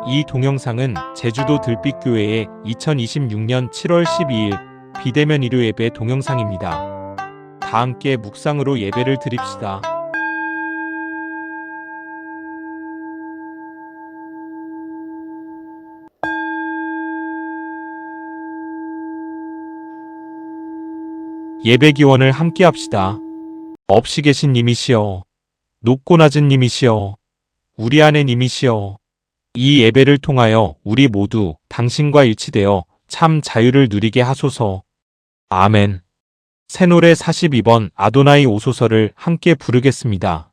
이 동영상은 제주도 들빛교회의 2026년 7월 12일 비대면 일요 예배 동영상입니다. 다 함께 묵상으로 예배를 드립시다. 예배 기원을 함께 합시다. 없이 계신 님이시여, 높고 낮은 님이시여, 우리 안에 님이시여, 이 예배를 통하여 우리 모두 당신과 일치되어 참 자유를 누리게 하소서. 아멘. 새노래 42번 아도나이 오소서를 함께 부르겠습니다.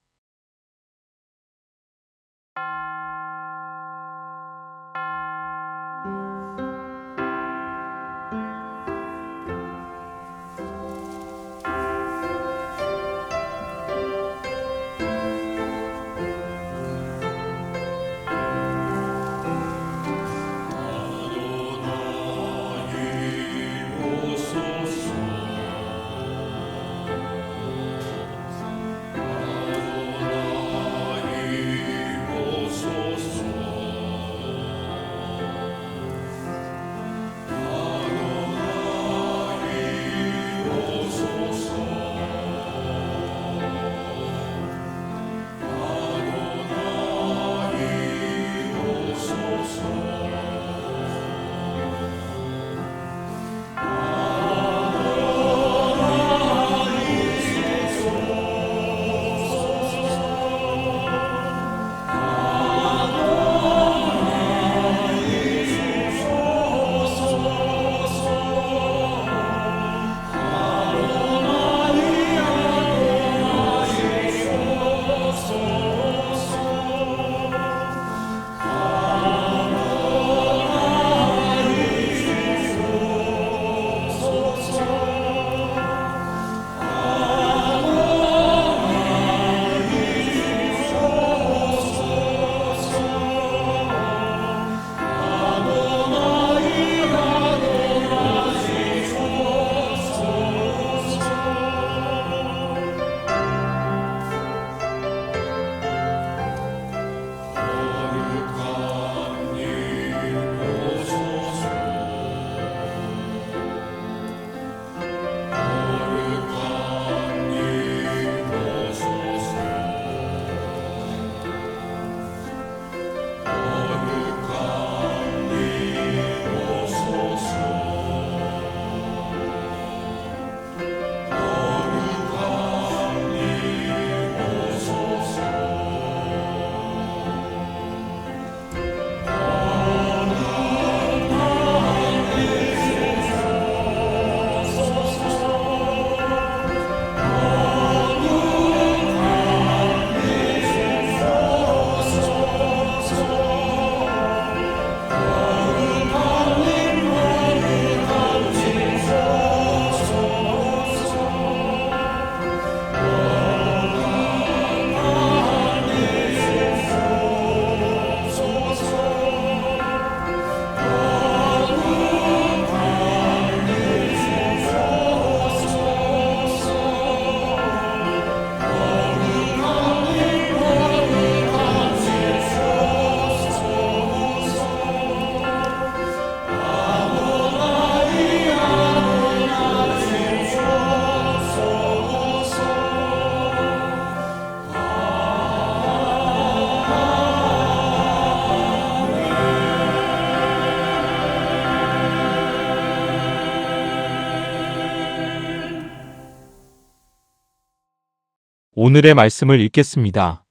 오늘의 말씀을 읽겠습니다.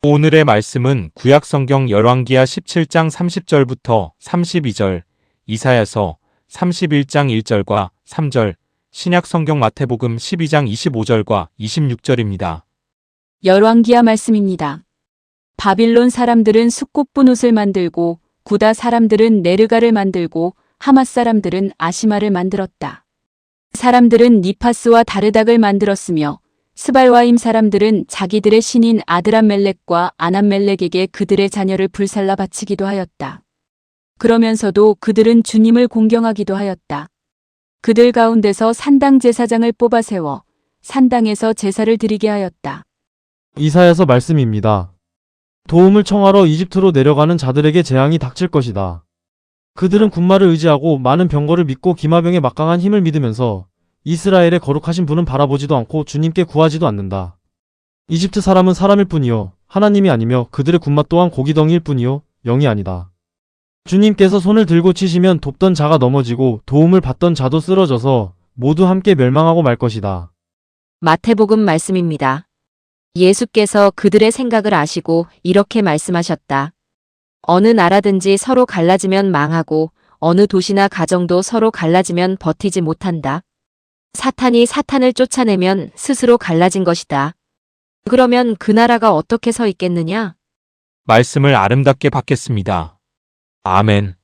오늘의 말씀은 구약성경 열왕기하 17장 30절부터 32절, 이사야서 31장 1절과 3절, 신약성경 마태복음 12장 25절과 26절입니다. 열왕기하 말씀입니다. 바빌론 사람들은 숫꽃분 옷을 만들고 구다 사람들은 네르가를 만들고 하맛 사람들은 아시마를 만들었다. 사람들은 니파스와 다르닥을 만들었으며 스발와임 사람들은 자기들의 신인 아드람멜렉과 아남멜렉에게 그들의 자녀를 불살라 바치기도 하였다. 그러면서도 그들은 주님을 공경하기도 하였다. 그들 가운데서 산당 제사장을 뽑아 세워 산당에서 제사를 드리게 하였다. 이사야서 말씀입니다. 도움을 청하러 이집트로 내려가는 자들에게 재앙이 닥칠 것이다. 그들은 군마를 의지하고 많은 병거를 믿고 기마병의 막강한 힘을 믿으면서 이스라엘의 거룩하신 분은 바라보지도 않고 주님께 구하지도 않는다. 이집트 사람은 사람일 뿐이요 하나님이 아니며 그들의 군마 또한 고기덩이일 뿐이요 영이 아니다. 주님께서 손을 들고 치시면 돕던 자가 넘어지고 도움을 받던 자도 쓰러져서 모두 함께 멸망하고 말 것이다. 마태복음 말씀입니다. 예수께서 그들의 생각을 아시고 이렇게 말씀하셨다. 어느 나라든지 서로 갈라지면 망하고 어느 도시나 가정도 서로 갈라지면 버티지 못한다. 사탄이 사탄을 쫓아내면 스스로 갈라진 것이다. 그러면 그 나라가 어떻게 서 있겠느냐? 말씀을 아름답게 받겠습니다. 아멘.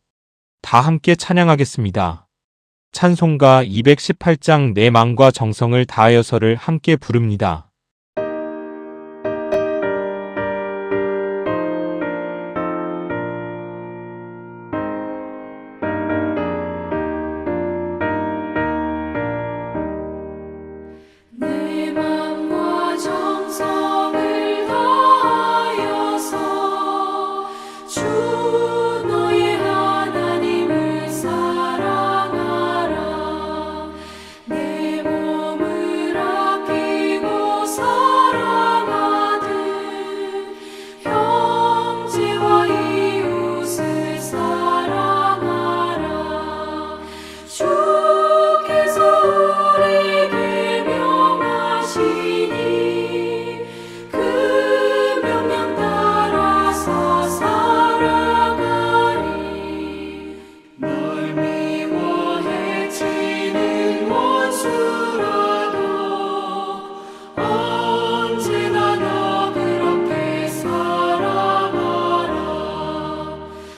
다 함께 찬양하겠습니다. 찬송가 218장 내 마음과 정성을 다하여서를 함께 부릅니다. 내 맘과 정성을 다하여서 주 너의 하나님을 사랑하라. 내 몸을 아끼고 사랑하듯 형제와 이웃을 사랑하라. 주께서 우리에게 명하시니 그 명령 따라서 살아가리. 널 미워 해치는 원수라도 언제나 너 그렇게 살아가라.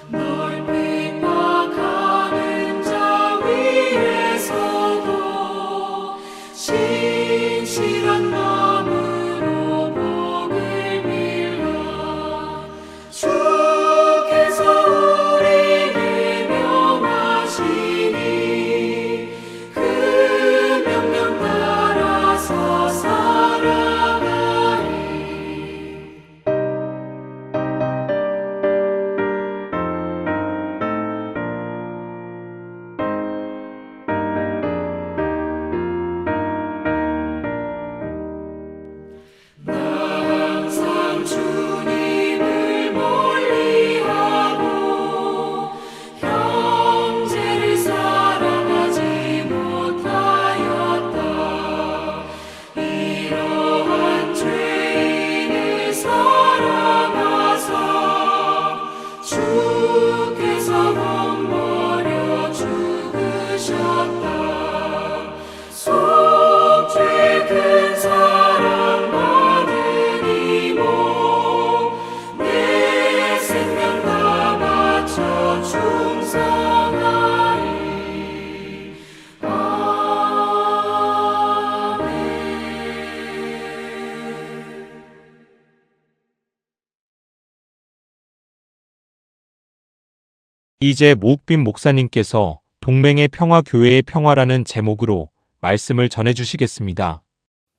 널 핍박하는 자 위에서도 신실한 마음으로 복을 빌라. 주께서 우리에게 명하시니 그 명령 따라서 살아가리. 항상 주님을 멀리하고 형제를 사랑하지 못하였다. 이러한 죄인을 사랑하사 주께서 몸버려 죽으셨다. 속죄 큰 사랑 받으니 내 생명 다 바쳐 충성하리. 아멘. 이제 모욱빈 목사님께서 동맹의 평화 교회의 평화라는 제목으로 말씀을 전해주시겠습니다.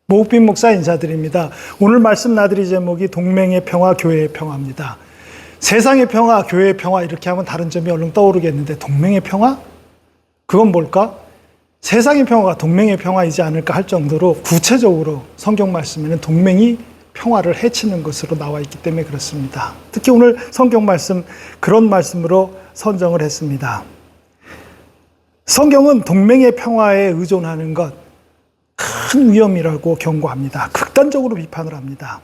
모욱빈 목사 인사드립니다. 오늘 말씀 나들이 제목이 동맹의 평화, 교회의 평화입니다. 세상의 평화, 교회의 평화 이렇게 하면 다른 점이 얼른 떠오르겠는데 동맹의 평화? 그건 뭘까? 세상의 평화가 동맹의 평화이지 않을까 할 정도로 구체적으로 성경 말씀에는 동맹이 평화를 해치는 것으로 나와 있기 때문에 그렇습니다. 특히 오늘 성경 말씀 그런 말씀으로 선정을 했습니다. 성경은 동맹의 평화에 의존하는 것 큰 위험이라고 경고합니다. 극단적으로 비판을 합니다.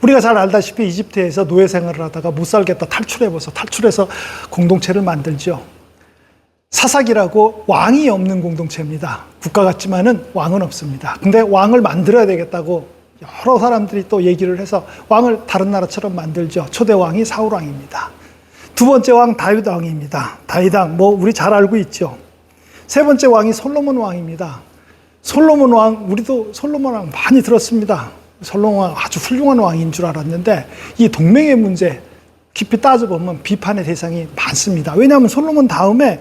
우리가 잘 알다시피 이집트에서 노예 생활을 하다가 못 살겠다 탈출해서 공동체를 만들죠. 사사기라고 왕이 없는 공동체입니다. 국가 같지만은 왕은 없습니다. 근데 왕을 만들어야 되겠다고 여러 사람들이 또 얘기를 해서 왕을 다른 나라처럼 만들죠. 초대 왕이 사울 왕입니다. 두 번째 왕 다윗 왕입니다. 다윗 왕 우리 잘 알고 있죠. 세 번째 왕이 솔로몬 왕입니다. 솔로몬 왕, 우리도 솔로몬 왕 많이 들었습니다. 솔로몬 왕 아주 훌륭한 왕인 줄 알았는데 이 동맹의 문제 깊이 따져보면 비판의 대상이 많습니다. 왜냐하면 솔로몬 다음에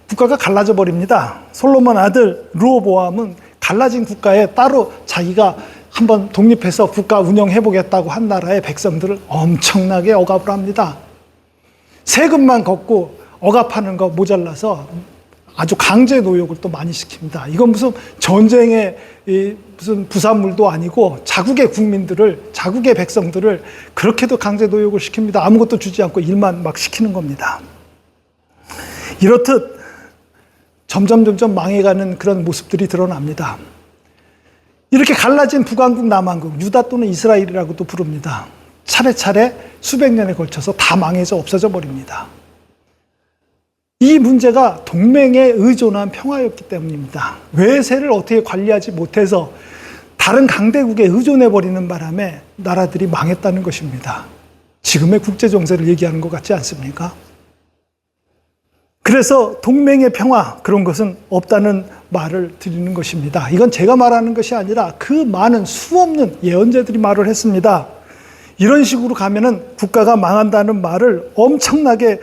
국가가 갈라져 버립니다. 솔로몬 아들 르호보암은 갈라진 국가에 따로 자기가 한번 독립해서 국가 운영해보겠다고 한 나라의 백성들을 엄청나게 억압을 합니다. 세금만 걷고 억압하는 거 모자라서 아주 강제 노역을 또 많이 시킵니다. 이건 무슨 전쟁의 무슨 부산물도 아니고 자국의 국민들을, 자국의 백성들을 그렇게도 강제 노역을 시킵니다. 아무것도 주지 않고 일만 막 시키는 겁니다. 이렇듯 점점 망해가는 그런 모습들이 드러납니다. 이렇게 갈라진 북왕국, 남왕국, 유다 또는 이스라엘이라고도 부릅니다. 차례차례 수백 년에 걸쳐서 다 망해져 없어져 버립니다. 이 문제가 동맹에 의존한 평화였기 때문입니다. 외세를 어떻게 관리하지 못해서 다른 강대국에 의존해버리는 바람에 나라들이 망했다는 것입니다. 지금의 국제정세를 얘기하는 것 같지 않습니까? 그래서 동맹의 평화, 그런 것은 없다는 말을 드리는 것입니다. 이건 제가 말하는 것이 아니라 그 많은 수없는 예언자들이 말을 했습니다. 이런 식으로 가면은 국가가 망한다는 말을 엄청나게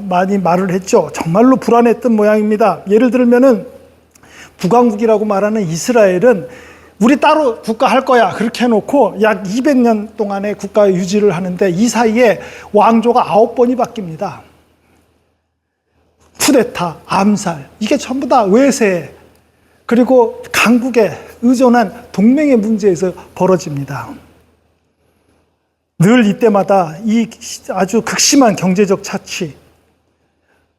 많이 말을 했죠. 정말로 불안했던 모양입니다. 예를 들면은 북왕국이라고 말하는 이스라엘은 우리 따로 국가 할 거야 그렇게 해놓고 약 200년 동안의 국가 유지를 하는데 이 사이에 왕조가 9번이 바뀝니다. 쿠데타, 암살, 이게 전부 다 외세 그리고 강국에 의존한 동맹의 문제에서 벌어집니다. 늘 이때마다 이 아주 극심한 경제적 차치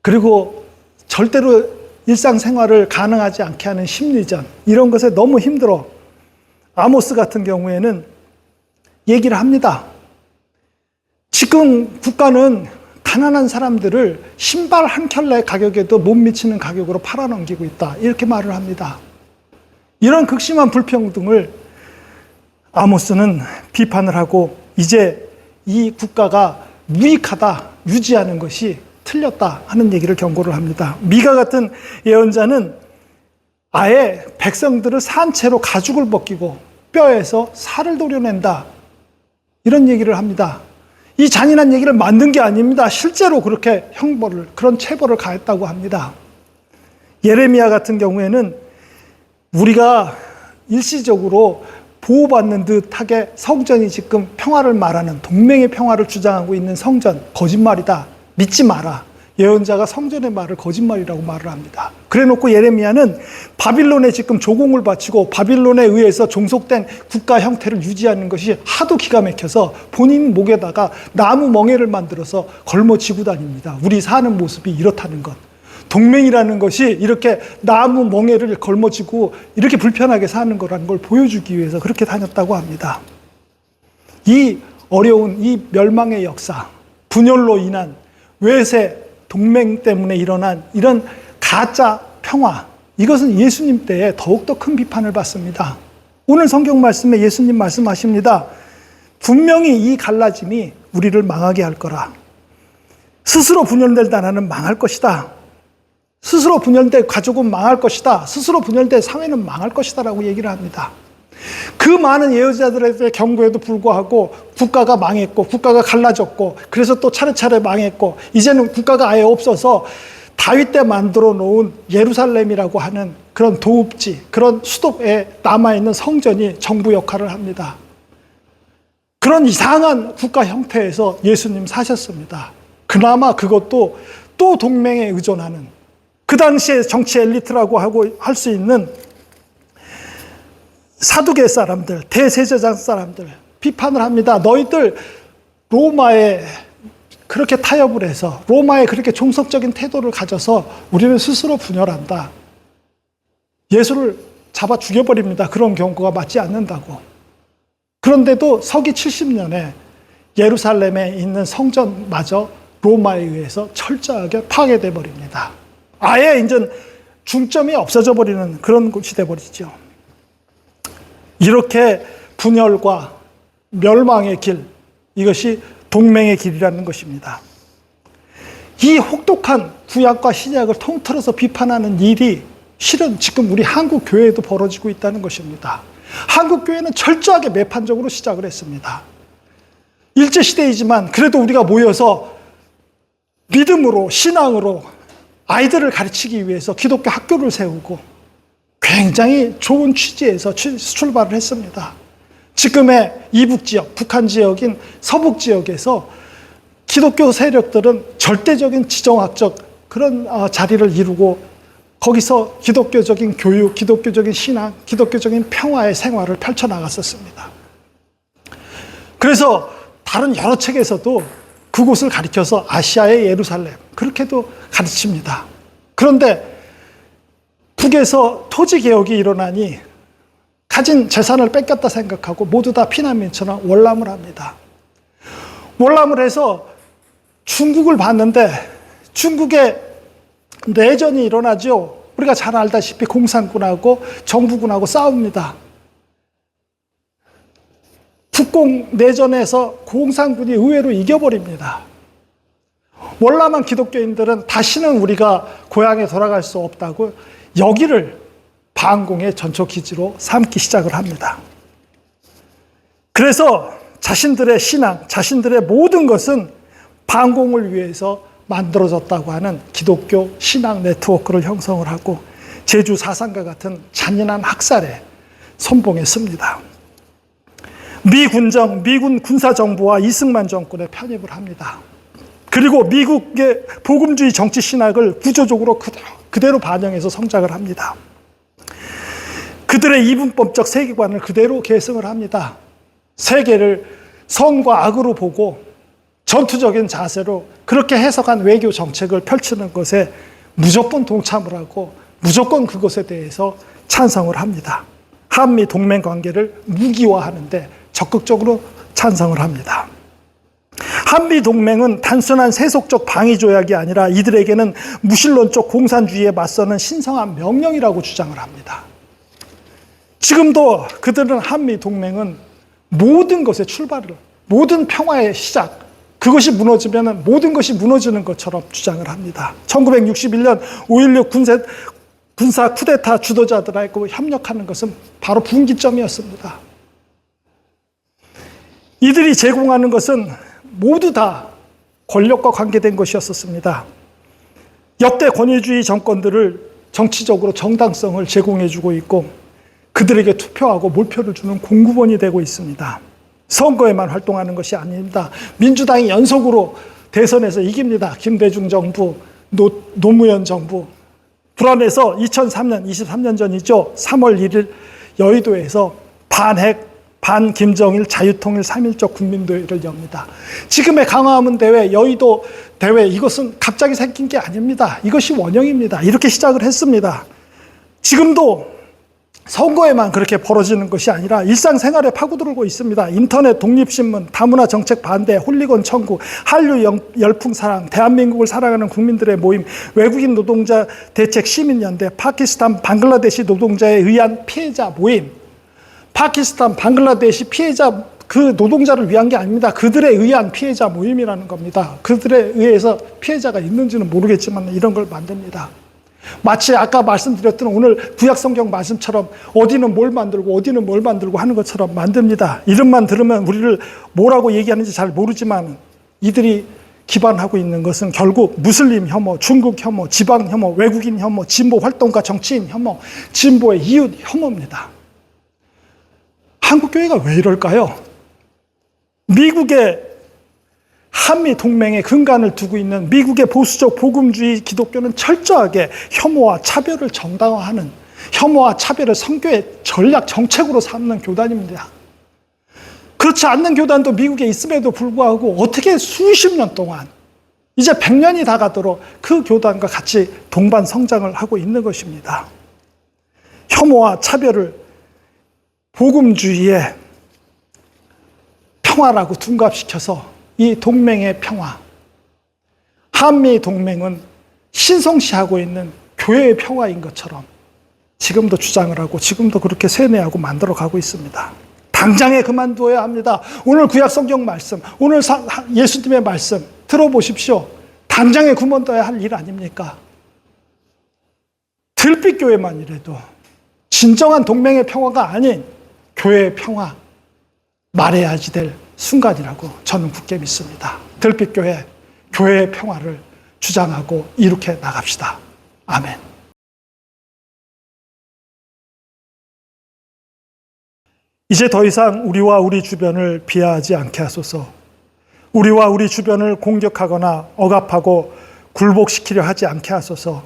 그리고 절대로 일상생활을 가능하지 않게 하는 심리전, 이런 것에 너무 힘들어 아모스 같은 경우에는 얘기를 합니다. 지금 국가는 가난한 사람들을 신발 한 켤레 가격에도 못 미치는 가격으로 팔아넘기고 있다, 이렇게 말을 합니다. 이런 극심한 불평등을 아모스는 비판을 하고 이제 이 국가가 무익하다, 유지하는 것이 틀렸다 하는 얘기를 경고를 합니다. 미가 같은 예언자는 아예 백성들을 산채로 가죽을 벗기고 뼈에서 살을 도려낸다, 이런 얘기를 합니다. 이 잔인한 얘기를 만든 게 아닙니다. 실제로 그렇게 형벌을, 그런 체벌을 가했다고 합니다. 예레미야 같은 경우에는 우리가 일시적으로 보호받는 듯하게 성전이 지금 평화를 말하는, 동맹의 평화를 주장하고 있는 성전, 거짓말이다, 믿지 마라. 예언자가 성전의 말을 거짓말이라고 말을 합니다. 그래놓고 예레미야는 바빌론에 지금 조공을 바치고 바빌론에 의해서 종속된 국가 형태를 유지하는 것이 하도 기가 막혀서 본인 목에다가 나무 멍에를 만들어서 걸머쥐고 다닙니다. 우리 사는 모습이 이렇다는 것, 동맹이라는 것이 이렇게 나무 멍에를 걸머쥐고 이렇게 불편하게 사는 거라는 걸 보여주기 위해서 그렇게 다녔다고 합니다. 이 어려운 이 멸망의 역사, 분열로 인한 외세, 동맹 때문에 일어난 이런 가짜 평화, 이것은 예수님 때에 더욱더 큰 비판을 받습니다. 오늘 성경 말씀에 예수님 말씀하십니다. 분명히 이 갈라짐이 우리를 망하게 할 거라. 스스로 분열될 나라는 망할 것이다. 스스로 분열된 가족은 망할 것이다. 스스로 분열된 사회는 망할 것이다 라고 얘기를 합니다. 그 많은 예언자들의 경고에도 불구하고 국가가 망했고 국가가 갈라졌고 그래서 또 차례차례 망했고 이제는 국가가 아예 없어서 다윗 때 만들어 놓은 예루살렘이라고 하는 그런 도읍지, 그런 수도에 남아있는 성전이 정부 역할을 합니다. 그런 이상한 국가 형태에서 예수님 사셨습니다. 그나마 그것도 또 동맹에 의존하는, 그 당시에 정치 엘리트라고 하고 할 수 있는 사두개 사람들, 대제사장 사람들 비판을 합니다. 너희들 로마에 그렇게 타협을 해서, 로마에 그렇게 종속적인 태도를 가져서 우리는 스스로 분열한다. 예수를 잡아 죽여버립니다. 그런 경고가 맞지 않는다고. 그런데도 서기 70년에 예루살렘에 있는 성전마저 로마에 의해서 철저하게 파괴돼 버립니다. 아예 이제 중점이 없어져 버리는 그런 곳이 돼버리죠. 이렇게 분열과 멸망의 길, 이것이 동맹의 길이라는 것입니다. 이 혹독한 구약과 신약을 통틀어서 비판하는 일이 실은 지금 우리 한국 교회에도 벌어지고 있다는 것입니다. 한국 교회는 철저하게 매판적으로 시작을 했습니다. 일제시대이지만 그래도 우리가 모여서 믿음으로, 신앙으로 아이들을 가르치기 위해서 기독교 학교를 세우고 굉장히 좋은 취지에서 출발을 했습니다. 지금의 이북 지역, 북한 지역인 서북 지역에서 기독교 세력들은 절대적인 지정학적 그런 자리를 이루고 거기서 기독교적인 교육, 기독교적인 신앙, 기독교적인 평화의 생활을 펼쳐나갔었습니다. 그래서 다른 여러 책에서도 그곳을 가리켜서 아시아의 예루살렘 그렇게도 가르칩니다. 그런데 북에서 토지개혁이 일어나니 가진 재산을 뺏겼다 생각하고 모두 다 피난민처럼 월남을 합니다. 월남을 해서 중국을 봤는데 중국에 내전이 일어나죠. 우리가 잘 알다시피 공산군하고 정부군하고 싸웁니다. 북공 내전에서 공산군이 의외로 이겨버립니다. 월남한 기독교인들은 다시는 우리가 고향에 돌아갈 수 없다고 여기를 반공의 전초기지로 삼기 시작을 합니다. 그래서 자신들의 신앙, 자신들의 모든 것은 반공을 위해서 만들어졌다고 하는 기독교 신앙 네트워크를 형성을 하고 제주 4.3과 같은 잔인한 학살에 선봉했습니다. 미군 군사정부와 이승만 정권에 편입을 합니다. 그리고 미국의 복음주의 정치 신학을 구조적으로 그대로 반영해서 성장을 합니다. 그들의 이분법적 세계관을 그대로 계승을 합니다. 세계를 선과 악으로 보고 전투적인 자세로 그렇게 해석한 외교 정책을 펼치는 것에 무조건 동참을 하고 무조건 그것에 대해서 찬성을 합니다. 한미 동맹 관계를 무기화하는데 적극적으로 찬성을 합니다. 한미 동맹은 단순한 세속적 방위 조약이 아니라 이들에게는 무신론적 공산주의에 맞서는 신성한 명령이라고 주장을 합니다. 지금도 그들은 한미 동맹은 모든 것의 출발을, 모든 평화의 시작, 그것이 무너지면 모든 것이 무너지는 것처럼 주장을 합니다. 1961년 5.16 군사 쿠데타 주도자들하고 협력하는 것은 바로 분기점이었습니다. 이들이 제공하는 것은 모두 다 권력과 관계된 것이었습니다. 역대 권위주의 정권들을 정치적으로 정당성을 제공해주고 있고 그들에게 투표하고 몰표를 주는 공급원이 되고 있습니다. 선거에만 활동하는 것이 아닙니다. 민주당이 연속으로 대선에서 이깁니다. 김대중 정부, 노무현 정부. 불안해서 2003년, 23년 전이죠. 3월 1일 여의도에서 반핵, 반김정일 자유통일 3.1적 국민대회를 엽니다. 지금의 강화문 대회, 여의도 대회 이것은 갑자기 생긴 게 아닙니다. 이것이 원형입니다. 이렇게 시작을 했습니다. 지금도 선거에만 그렇게 벌어지는 것이 아니라 일상생활에 파고들고 있습니다. 인터넷 독립신문, 다문화 정책 반대, 홀리건 청구, 한류 열풍 사랑, 대한민국을 사랑하는 국민들의 모임, 외국인 노동자 대책 시민연대, 파키스탄, 방글라데시 노동자에 의한 피해자 모임. 파키스탄, 방글라데시 피해자 그 노동자를 위한 게 아닙니다. 그들에 의한 피해자 모임이라는 겁니다. 그들에 의해서 피해자가 있는지는 모르겠지만 이런 걸 만듭니다. 마치 아까 말씀드렸던 오늘 구약성경 말씀처럼 어디는 뭘 만들고 어디는 뭘 만들고 하는 것처럼 만듭니다. 이름만 들으면 우리를 뭐라고 얘기하는지 잘 모르지만 이들이 기반하고 있는 것은 결국 무슬림 혐오, 중국 혐오, 지방 혐오, 외국인 혐오, 진보 활동가 정치인 혐오, 진보의 이웃 혐오입니다. 한국교회가 왜 이럴까요? 미국의 한미 동맹의 근간을 두고 있는 미국의 보수적 복음주의 기독교는 철저하게 혐오와 차별을 정당화하는, 혐오와 차별을 선교의 전략 정책으로 삼는 교단입니다. 그렇지 않는 교단도 미국에 있음에도 불구하고 어떻게 수십 년 동안 이제 100년이 다 가도록 그 교단과 같이 동반 성장을 하고 있는 것입니다. 혐오와 차별을 복음주의의 평화라고 둔갑시켜서 이 동맹의 평화, 한미 동맹은 신성시하고 있는 교회의 평화인 것처럼 지금도 주장을 하고 지금도 그렇게 세뇌하고 만들어가고 있습니다. 당장에 그만두어야 합니다. 오늘 구약성경 말씀, 오늘 예수님의 말씀 들어보십시오. 당장에 그만둬야 할 일 아닙니까? 들빛교회만이라도 진정한 동맹의 평화가 아닌 교회의 평화 말해야지 될 순간이라고 저는 굳게 믿습니다. 들빛교회, 교회의 평화를 주장하고 이룩해 나갑시다. 아멘. 이제 더 이상 우리와 우리 주변을 비하하지 않게 하소서. 우리와 우리 주변을 공격하거나 억압하고 굴복시키려 하지 않게 하소서.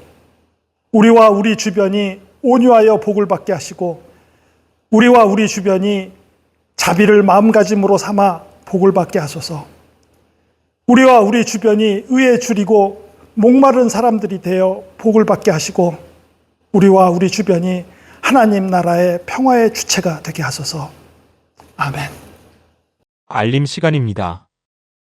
우리와 우리 주변이 온유하여 복을 받게 하시고 우리와 우리 주변이 자비를 마음가짐으로 삼아 복을 받게 하소서. 우리와 우리 주변이 의에 줄이고 목마른 사람들이 되어 복을 받게 하시고 우리와 우리 주변이 하나님 나라의 평화의 주체가 되게 하소서. 아멘. 알림 시간입니다.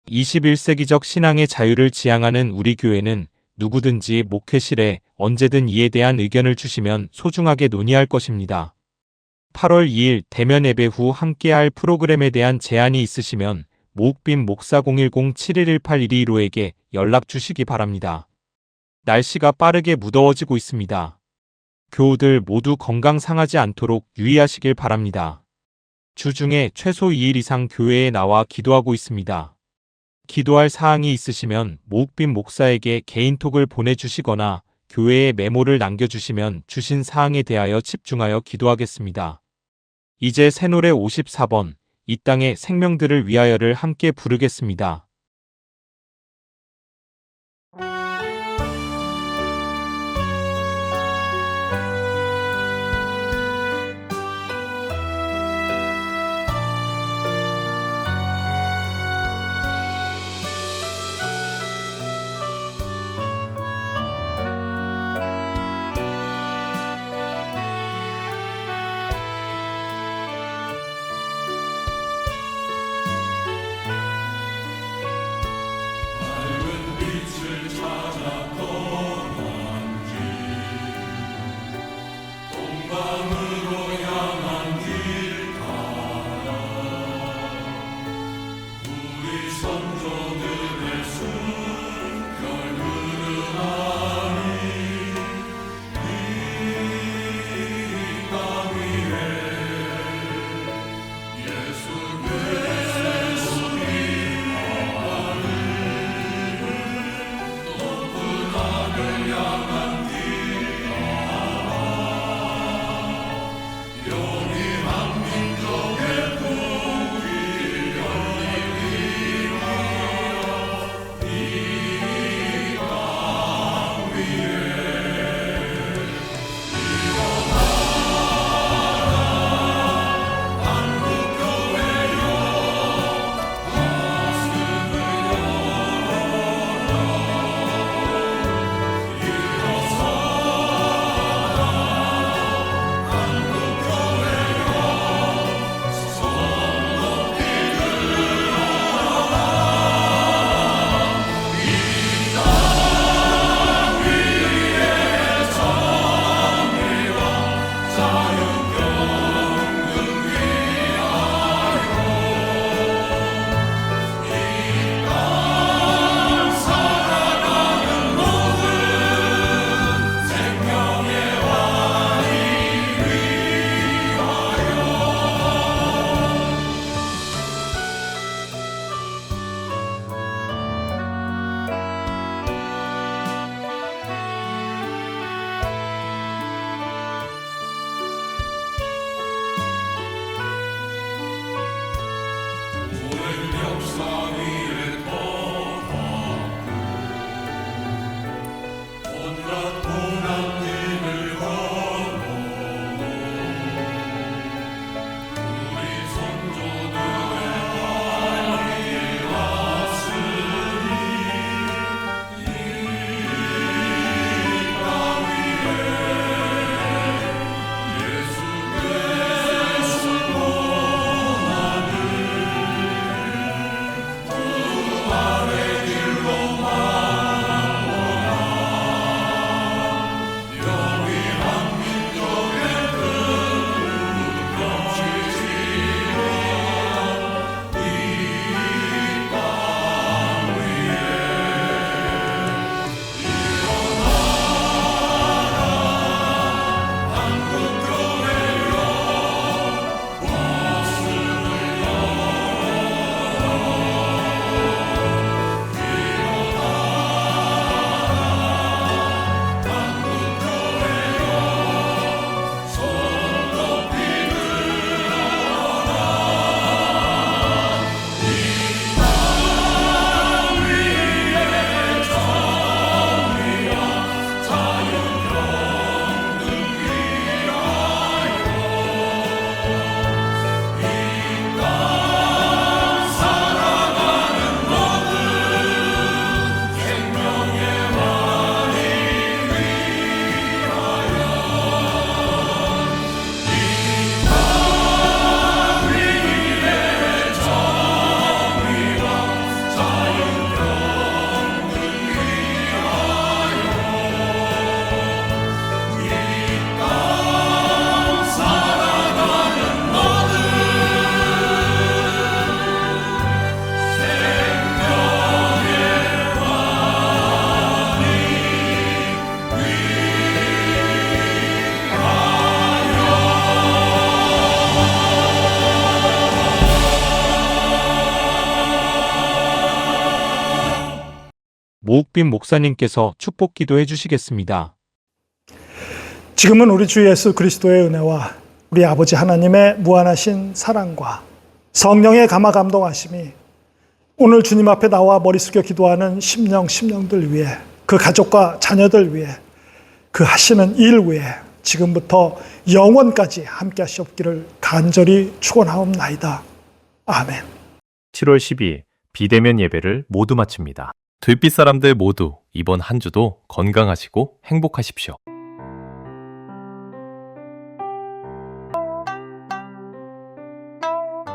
21세기적 신앙의 자유를 지향하는 우리 교회는 누구든지 목회실에 언제든 이에 대한 의견을 주시면 소중하게 논의할 것입니다. 8월 2일 대면 예배 후 함께할 프로그램에 대한 제안이 있으시면 모욱빈 목사 010-7118-125에게 연락 주시기 바랍니다. 날씨가 빠르게 무더워지고 있습니다. 교우들 모두 건강 상하지 않도록 유의하시길 바랍니다. 주중에 최소 2일 이상 교회에 나와 기도하고 있습니다. 기도할 사항이 있으시면 모욱빈 목사에게 개인톡을 보내주시거나 교회에 메모를 남겨주시면 주신 사항에 대하여 집중하여 기도하겠습니다. 이제 새노래 54번 이 땅의 생명들을 위하여를 함께 부르겠습니다. 모욱빈 목사님께서 축복 기도해 주시겠습니다. 지금은 우리 주 예수 그리스도의 은혜와 우리 아버지 하나님의 무한하신 사랑과 성령의 감화 감동하심이 오늘 주님 앞에 나와 머리 숙여 기도하는 심령들 위해, 그 가족과 자녀들 위해, 그 하시는 일 위해 지금부터 영원까지 함께 하시옵기를 간절히 축원하옵나이다. 아멘. 7월 12일 비대면 예배를 모두 마칩니다. 들빛 사람들 모두 이번 한 주도 건강하시고 행복하십시오.